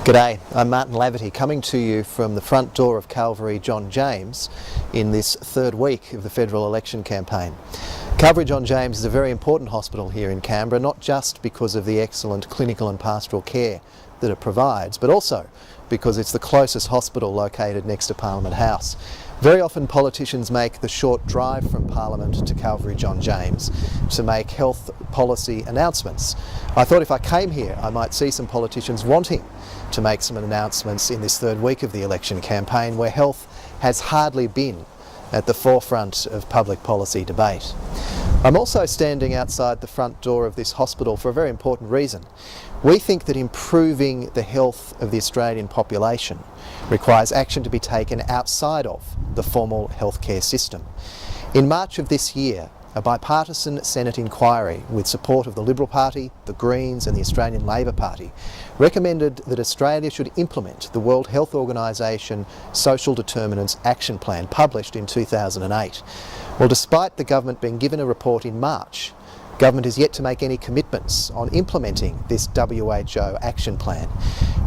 G'day, I'm Martin Laverty, coming to you from the front door of Calvary John James in this third week of the federal election campaign. Calvary John James is a very important hospital here in Canberra, not just because of the excellent clinical and pastoral care that it provides, but also because it's the closest hospital located next to Parliament House. Very often politicians make the short drive from Parliament to Calvary John James to make health policy announcements. I thought if I came here I might see some politicians wanting to make some announcements in this third week of the election campaign, where health has hardly been at the forefront of public policy debate. I'm also standing outside the front door of this hospital for a very important reason. We think that improving the health of the Australian population requires action to be taken outside of the formal healthcare system. In March of this year, a bipartisan Senate inquiry with support of the Liberal Party, the Greens and the Australian Labor Party recommended that Australia should implement the World Health Organisation Social Determinants Action Plan published in 2008. Well, despite the government being given a report in March, government is yet to make any commitments on implementing this WHO action plan.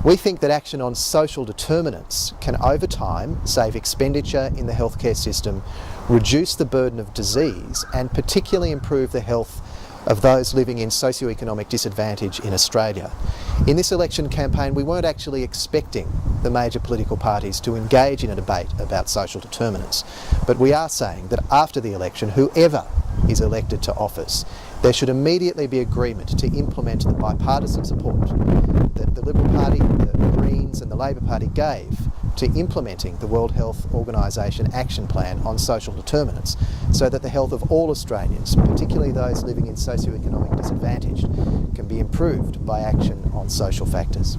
We think that action on social determinants can over time save expenditure in the healthcare system, reduce the burden of disease and particularly improve the health of those living in socioeconomic disadvantage in Australia. In this election campaign we weren't actually expecting the major political parties to engage in a debate about social determinants, but we are saying that after the election, whoever is elected to office, there should immediately be agreement to implement the bipartisan support that the Liberal Party, the Greens and the Labor Party gave to implementing the World Health Organisation Action Plan on social determinants, so that the health of all Australians, particularly those living in socioeconomic disadvantage, can be improved by action on social factors.